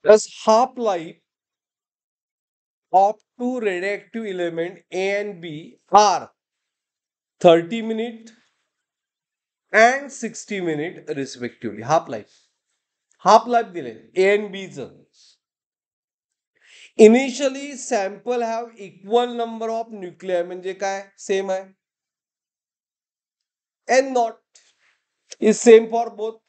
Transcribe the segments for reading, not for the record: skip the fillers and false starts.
Thus, half-life of two radioactive elements A and B are 30 minutes and 60 minutes respectively. Half-life दिले A and B चं. Initially, sample have equal number of nuclei म्हणजे काय same आहे. N naught is same for both.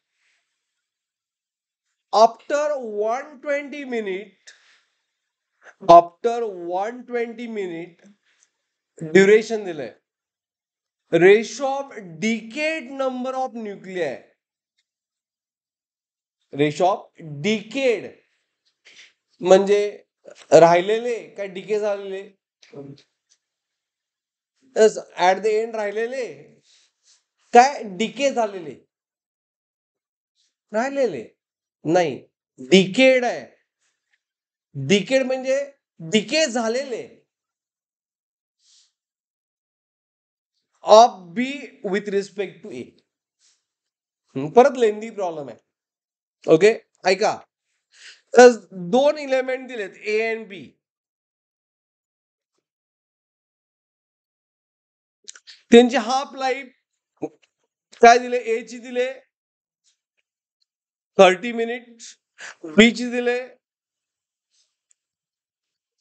After 120 minute duration दिलंय. Ratio of decayed number of nuclei. Ratio of decayed म्हणजे राहिलेले काय decay झालेले. ऍट द एंड राहिलेले काय डिके झालेले. राहिलेले नाही, डिकेड आहे. डिकेड म्हणजे डिके झालेले of B with respect to A. परत लेंदी प्रॉब्लेम आहे. ओके ऐका. तर दोन इलेमेंट दिलेत ए अँड बी. त्यांची हाफ लाईफ काय दिले. ए ची दिले 30 मिनिट, बी ची दिले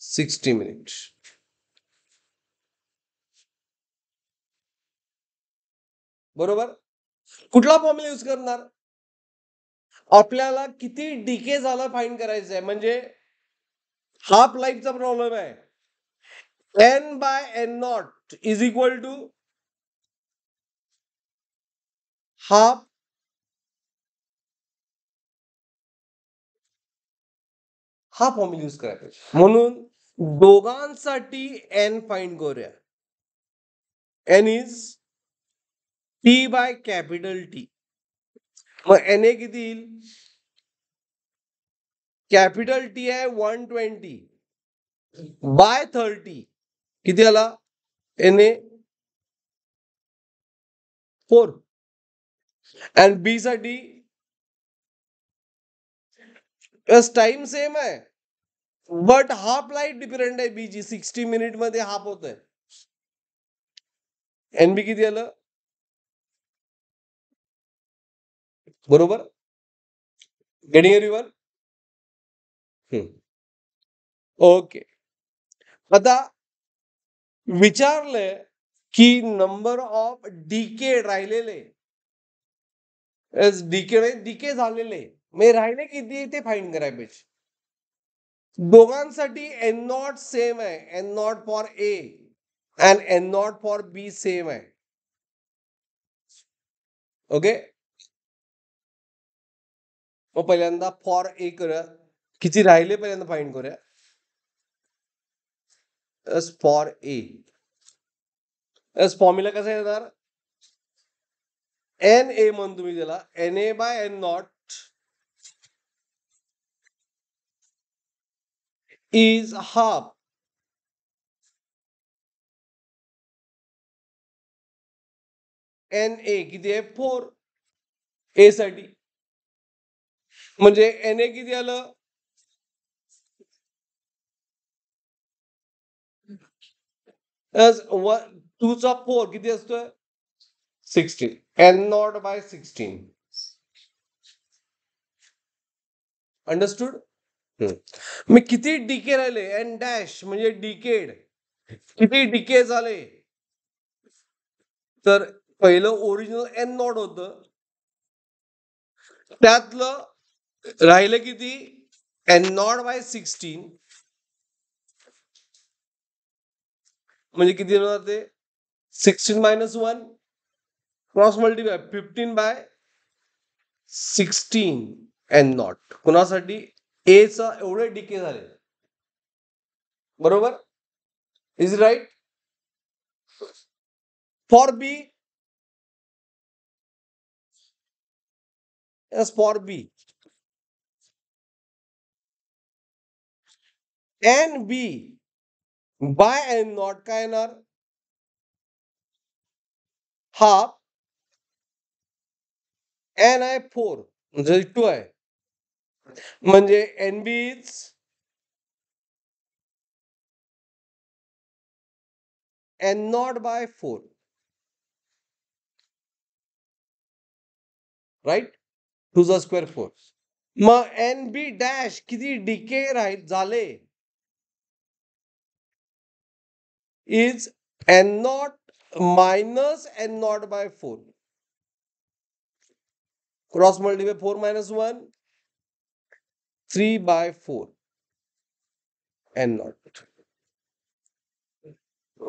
60 मिनिट. बरोबर. कुठला फॉर्म्युला यूज करणार. आपल्याला किती डिके झाला फाइंड करायचं आहे. म्हणजे हाफ लाईफचा प्रॉब्लेम आहे. N by N naught is equal to half. हा फॉर्म्युला यूज करायचा. म्हणून दोघांसाठी एन फाइंड करूया. N is T by capital T. मग एन ए किती येईल. कॅपिटल टी आहे 120 बाय 30 किती आला. N A 4. आणि बी साठी टाइम सेम आहे बट हाफ लाईफ डिफरंट आहे. बीची 60 मिनिट मध्ये हाफ होत आहे. एनबी किती आलं. बरोबर. Getting everyone. ओके. आता विचारलंय की नंबर ऑफ डीके राहिलेले डीके झालेले म्हणजे राहिले किती ते फाइंड करायला पाहिजे. दोघांसाठी एन नॉट सेम आहे. N naught for A and N naught for B same आहे. ओके. मग पहिल्यांदा फॉर ए करूया. किती राहिले पहिल्यांदा फाइंड करूया. S for A. S formula कसा येणार. एन ए म्हणतो मी त्याला. N A by N naught is half N A किती आहे 4 ए साठी. म्हणजे एन ए किती आलं. टू चा 4 किती असतोय 16. N naught by 16. अंडरस्टूड. मी किती डीके राहिले. एन डॅश म्हणजे डिकेड. किती डीके झाले. तर पहिलं ओरिजिनल एन नॉट होतं. त्यातलं राहिलं किती एन नॉट बाय 16 म्हणजे किती होणार ते 16 minus 1 cross multiply 15 by 16 N naught. कुणासाठी ए चा एवढे डीके झाले. बरोबर. Is right. For B S for B N B by N naught काय येणार हाफ एन आहे 4 म्हणजे 2 आहे म्हणजे NB is N0 by 4, right. 2 square 4. मग NB डॅश किती डिके झाले is N0 minus N0 by 4. Cross multiply 4 minus 1, 3 by 4 N0.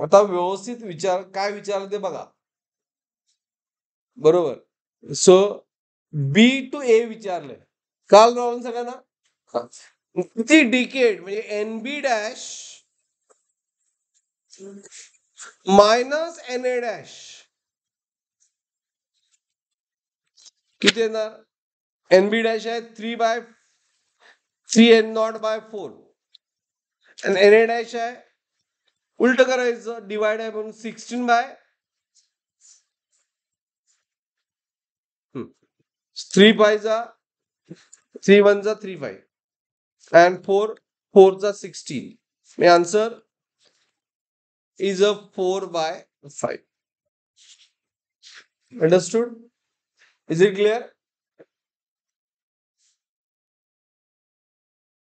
आता व्यवस्थित विचार, काय विचारलं ते बघा. बरोबर. So B to A विचारलंय. काल राहून सगळ्यांना किती डिकेड म्हणजे NB dash minus NA dash किती येणार. NB डॅश आहे 3 N0 by 4 आणि NA डॅश आहे उलट करायचं, डिवाइड आहे म्हणून 16 by 3 5 जा 3 1 जा 3 5 and 4 जा 16. My answer is a 4 by 5. Understood? Is it clear?